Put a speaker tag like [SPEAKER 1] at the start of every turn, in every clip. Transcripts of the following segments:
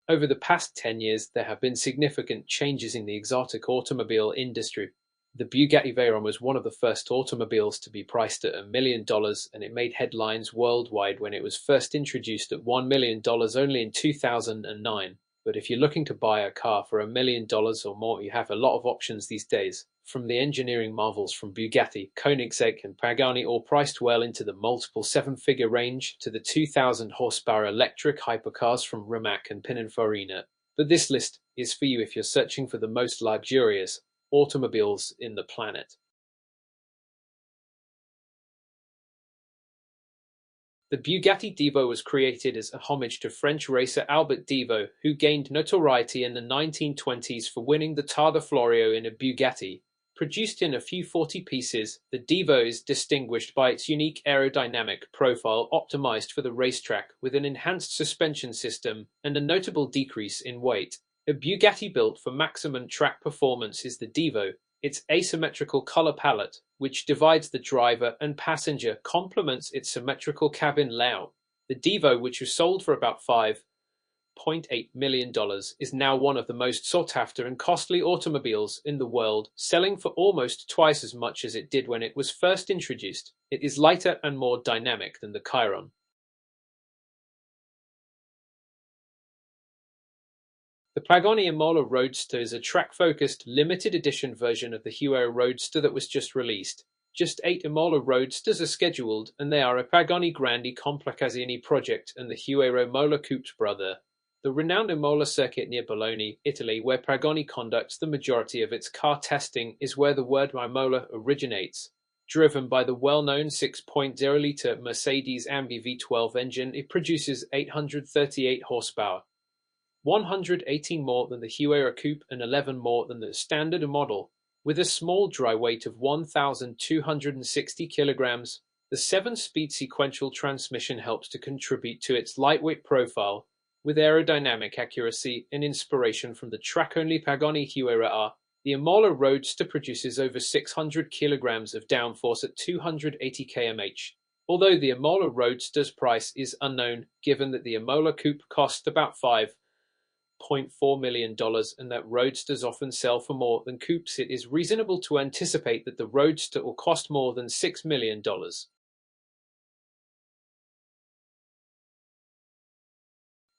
[SPEAKER 1] Over the past 10 years, there have been significant changes in the exotic automobile industry. The Bugatti Veyron was one of the first automobiles to be priced at $1 million, and it made headlines worldwide when it was first introduced at $1 million only in 2009. But if you're looking to buy a car for $1 million or more, you have a lot of options these days. From the engineering marvels from Bugatti, Koenigsegg, and Pagani, all priced well into the multiple seven-figure range, to the 2,000 horsepower electric hypercars from Rimac and Pininfarina. But this list is for you if you're searching for the most luxurious automobiles in the planet. The Bugatti Divo was created as a homage to French racer Albert Divo, who gained notoriety in the 1920s for winning the Targa Florio in a Bugatti. Produced in a few 40 pieces, the Divo is distinguished by its unique aerodynamic profile optimized for the racetrack, with an enhanced suspension system and a notable decrease in weight. A Bugatti built for maximum track performance is the Divo. Its asymmetrical color palette, which divides the driver and passenger, complements its symmetrical cabin layout. The Divo, which was sold for about $5.8 million, is now one of the most sought-after and costly automobiles in the world, selling for almost twice as much as it did when it was first introduced. It is lighter and more dynamic than the Chiron. The Pagani Imola Roadster is a track-focused, limited edition version of the Huayra Roadster that was just released. Just 8 Imola Roadsters are scheduled, and they are a Pagani Grandi Complicazioni project and the Huayra Imola Coupe's brother. The renowned Imola circuit near Bologna, Italy, where Pagani conducts the majority of its car testing, is where the word Imola originates. Driven by the well-known 6.0-litre Mercedes AMG V12 engine, it produces 838 horsepower. 118 more than the Huayra Coupe and 11 more than the standard model. With a small dry weight of 1,260 kilograms, the 7-speed sequential transmission helps to contribute to its lightweight profile, with aerodynamic accuracy and inspiration from the track-only Pagani Huayra R. The Imola Roadster produces over 600 kilograms of downforce at 280 km/h. Although the Imola Roadster's price is unknown, given that the Imola Coupe cost about $5.4 million and that Roadsters often sell for more than coupes, it is reasonable to anticipate that the Roadster will cost more than $6 million.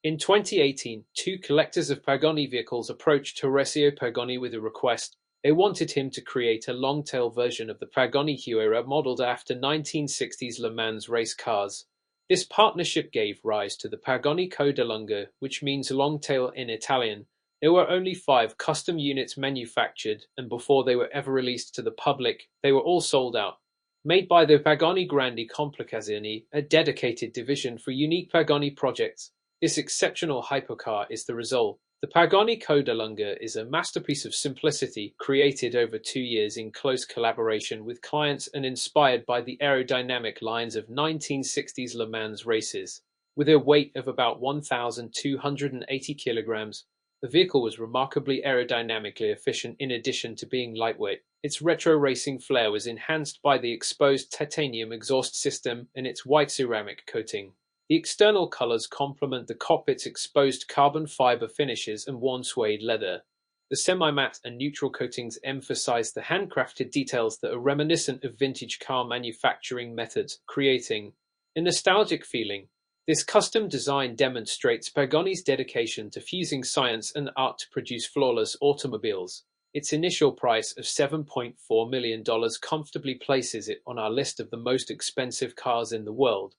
[SPEAKER 1] In 2018, 2 collectors of Pagani vehicles approached Horacio Pagani with a request. They wanted him to create a long-tail version of the Pagani Huayra modeled after 1960s Le Mans race cars. This partnership gave rise to the Pagani Codalunga, which means long-tail in Italian. There were only 5 custom units manufactured, and before they were ever released to the public, they were all sold out. Made by the Pagani Grandi Complicazioni, a dedicated division for unique Pagani projects, this exceptional hypercar is the result. The Pagani Codalunga is a masterpiece of simplicity, created over 2 years in close collaboration with clients and inspired by the aerodynamic lines of 1960s Le Mans races. With a weight of about 1,280 kilograms, the vehicle was remarkably aerodynamically efficient in addition to being lightweight. Its retro racing flair was enhanced by the exposed titanium exhaust system and its white ceramic coating. The external colors complement the cockpit's exposed carbon fiber finishes and worn suede leather. The semi-matte and neutral coatings emphasize the handcrafted details that are reminiscent of vintage car manufacturing methods, creating a nostalgic feeling. This custom design demonstrates Pagani's dedication to fusing science and art to produce flawless automobiles. Its initial price of $7.4 million comfortably places it on our list of the most expensive cars in the world.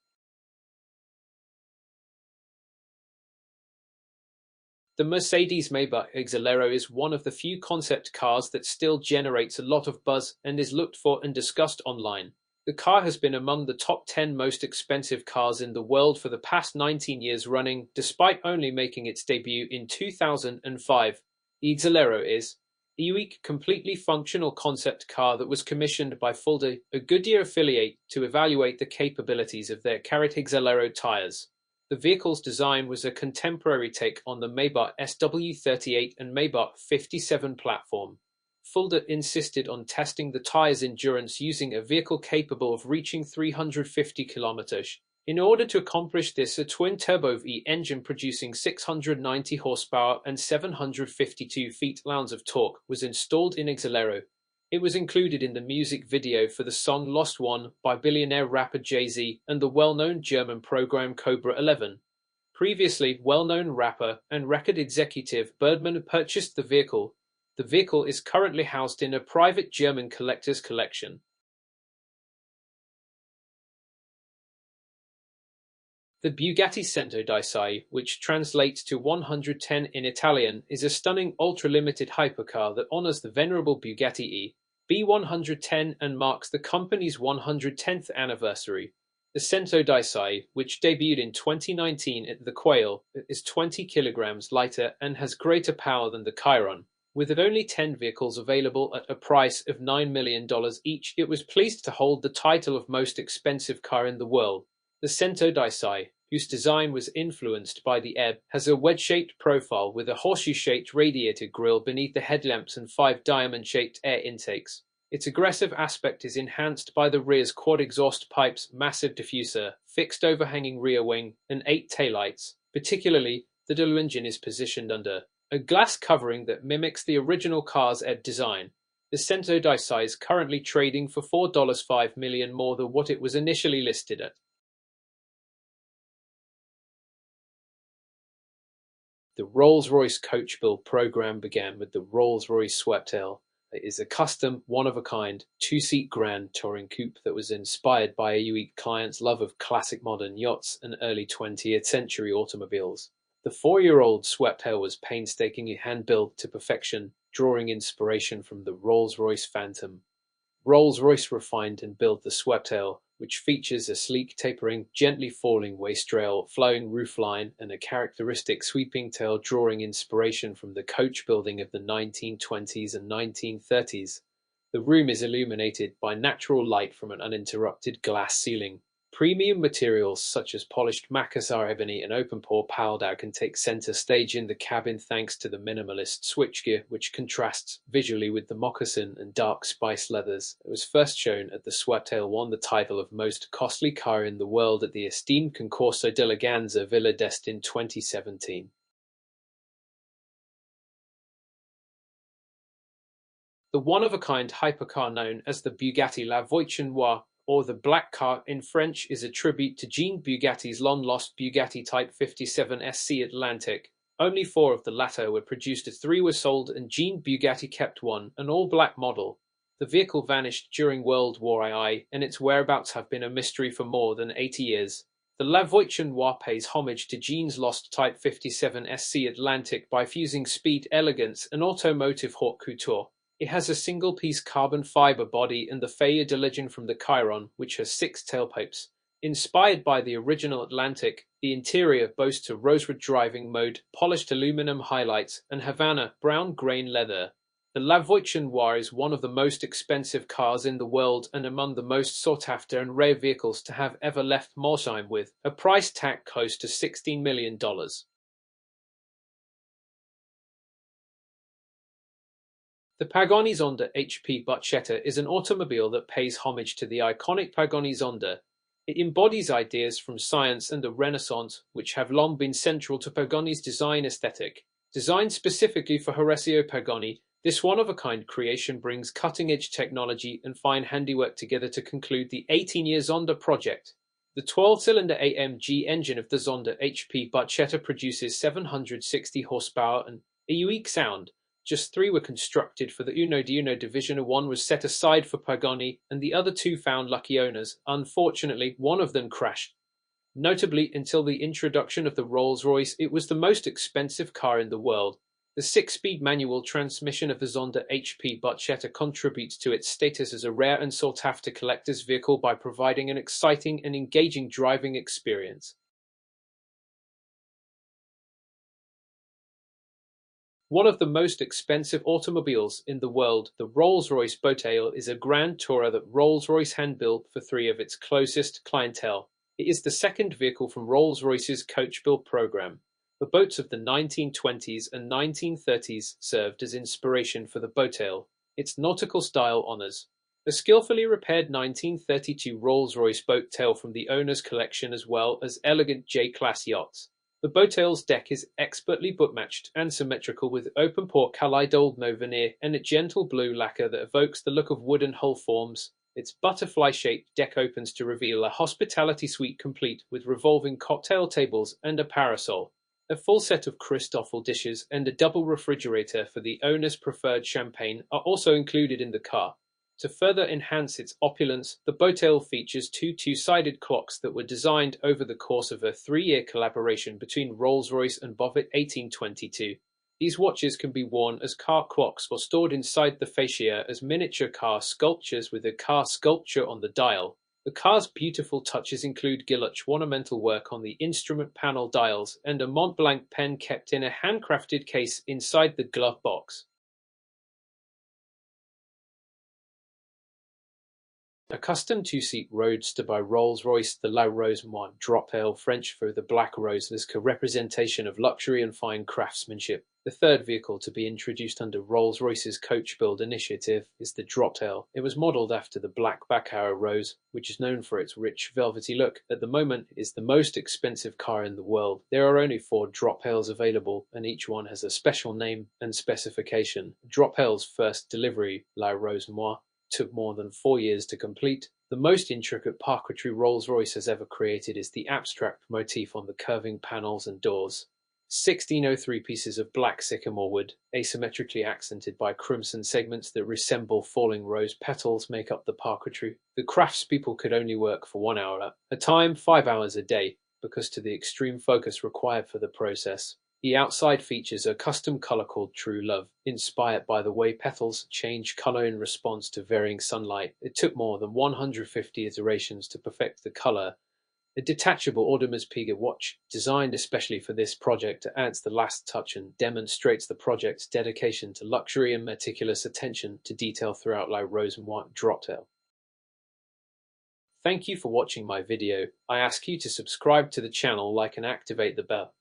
[SPEAKER 1] The Mercedes-Maybach Exelero is one of the few concept cars that still generates a lot of buzz and is looked for and discussed online. The car has been among the top 10 most expensive cars in the world for the past 19 years running, despite only making its debut in 2005. The Exelero is a unique, completely functional concept car that was commissioned by Fulda, a Goodyear affiliate, to evaluate the capabilities of their Carrot Exelero tires. The vehicle's design was a contemporary take on the Maybach SW38 and Maybach 57 platform. Fulda insisted on testing the tire's endurance using a vehicle capable of reaching 350 kilometers. In order to accomplish this, a twin-turbo V engine producing 690 horsepower and 752 feet-pounds of torque was installed in Exalero. It was included in the music video for the song Lost One by billionaire rapper Jay-Z and the well-known German program Cobra 11. Previously well-known rapper and record executive Birdman purchased the vehicle. The vehicle is currently housed in a private German collector's collection. The Bugatti Cento Daisai, which translates to 110 in Italian, is a stunning ultra-limited hypercar that honors the venerable Bugatti E. B110 and marks the company's 110th anniversary. The Cento Daisai, which debuted in 2019 at the Quail, is 20 kilograms lighter and has greater power than the Chiron. With only 10 vehicles available at a price of $9 million each, it was pleased to hold the title of most expensive car in the world. The Cento Daisai, whose design was influenced by the Ebb, has a wedge-shaped profile with a horseshoe-shaped radiator grille beneath the headlamps and 5 diamond-shaped air intakes. Its aggressive aspect is enhanced by the rear's quad exhaust pipes, massive diffuser, fixed overhanging rear wing, and 8 taillights. Particularly, the dual engine is positioned under a glass covering that mimics the original car's Ebb design. The Cento Daisai is currently trading for $4.5 million more than what it was initially listed at. The Rolls-Royce coach build program began with the Rolls-Royce Sweptail. It is a custom, one-of-a-kind, two-seat grand touring coupe that was inspired by a unique client's love of classic modern yachts and early 20th century automobiles. The 4-year-old Sweptail was painstakingly hand-built to perfection, drawing inspiration from the Rolls-Royce Phantom. Rolls-Royce refined and built the Sweptail, which features a sleek tapering, gently falling waist-rail, flowing roofline, and a characteristic sweeping tail drawing inspiration from the coach building of the 1920s and 1930s. The room is illuminated by natural light from an uninterrupted glass ceiling. Premium materials such as polished Makassar ebony and open-pore Paldau can take center stage in the cabin thanks to the minimalist switchgear, which contrasts visually with the moccasin and dark spice leathers. It was first shown at the Sweptail won the title of most costly car in the world at the esteemed Concorso d'Eleganza Villa d'Este in 2017. The one-of-a-kind hypercar known as the Bugatti La Voiture Noire, or the Black Car in French, is a tribute to Jean Bugatti's long-lost Bugatti Type 57 SC Atlantic. Only 4 of the latter were produced, 3 were sold, and Jean Bugatti kept one, an all-black model. The vehicle vanished during World War II, and its whereabouts have been a mystery for more than 80 years. The La Voiture Noire pays homage to Jean's lost Type 57 SC Atlantic by fusing speed, elegance, and automotive haute couture. It has a single-piece carbon fiber body and the Feuille de Legend from the Chiron, which has 6 tailpipes. Inspired by the original Atlantic, the interior boasts a rosewood driving mode, polished aluminum highlights, and Havana brown grain leather. The La Voiture Noire is one of the most expensive cars in the world and among the most sought-after and rare vehicles to have ever left Molsheim, with a price tag close to $16 million. The Pagani Zonda HP Barchetta is an automobile that pays homage to the iconic Pagani Zonda. It embodies ideas from science and the Renaissance, which have long been central to Pagani's design aesthetic. Designed specifically for Horacio Pagani, this one-of-a-kind creation brings cutting-edge technology and fine handiwork together to conclude the 18-year Zonda project. The 12-cylinder AMG engine of the Zonda HP Barchetta produces 760 horsepower and a unique sound. Just 3 were constructed for the Uno di Uno division. 1 was set aside for Pagani, and the other 2 found lucky owners. Unfortunately, one of them crashed. Notably, until the introduction of the Rolls-Royce, it was the most expensive car in the world. The 6-speed manual transmission of the Zonda HP Barchetta contributes to its status as a rare and sought-after collector's vehicle by providing an exciting and engaging driving experience. One of the most expensive automobiles in the world, the Rolls-Royce Boattail, is a grand tourer that Rolls-Royce hand-built for 3 of its closest clientele. It is the second vehicle from Rolls-Royce's coach build program. The boats of the 1920s and 1930s served as inspiration for the Boattail. Its nautical style honors A skillfully repaired 1932 Rolls-Royce boat tail from the owner's collection, as well as elegant J-class yachts. The boat tail's deck is expertly book-matched and symmetrical, with open-pore Kaleidold veneer and a gentle blue lacquer that evokes the look of wooden hull forms. Its butterfly-shaped deck opens to reveal a hospitality suite complete with revolving cocktail tables and a parasol. A full set of Christoffel dishes and a double refrigerator for the owner's preferred champagne are also included in the car. To further enhance its opulence, the Botail features two two-sided clocks that were designed over the course of a 3-year collaboration between Rolls-Royce and Bovett 1822. These watches can be worn as car clocks or stored inside the fascia as miniature car sculptures with a car sculpture on the dial. The car's beautiful touches include Guilloche ornamental work on the instrument panel dials and a Montblanc pen kept in a handcrafted case inside the glove box. A custom two-seat roadster by Rolls-Royce, the La Rose Noire Droptail, French for the Black Rose, is a representation of luxury and fine craftsmanship. The third vehicle to be introduced under Rolls-Royce's coach build initiative is the Droptail. It was modelled after the Black Baccarat Rose, which is known for its rich, velvety look. At the moment, it is the most expensive car in the world. There are only 4 Droptails available, and each one has a special name and specification. Droptail's first delivery, La Rose Noire, took more than 4 years to complete. The most intricate parquetry Rolls-Royce has ever created is the abstract motif on the curving panels and doors. 1603 pieces of black sycamore wood, asymmetrically accented by crimson segments that resemble falling rose petals, make up the parquetry. The craftspeople could only work for 1 hour at a time, 5 hours a day, because to the extreme focus required for the process. The outside features a custom color called True Love, inspired by the way petals change color in response to varying sunlight. It took more than 150 iterations to perfect the color. A detachable Audemars Piguet watch, designed especially for this project, adds the last touch and demonstrates the project's dedication to luxury and meticulous attention to detail throughout La Rose Noire Droptail. Thank you for watching my video. I ask you to subscribe to the channel, like and activate the bell.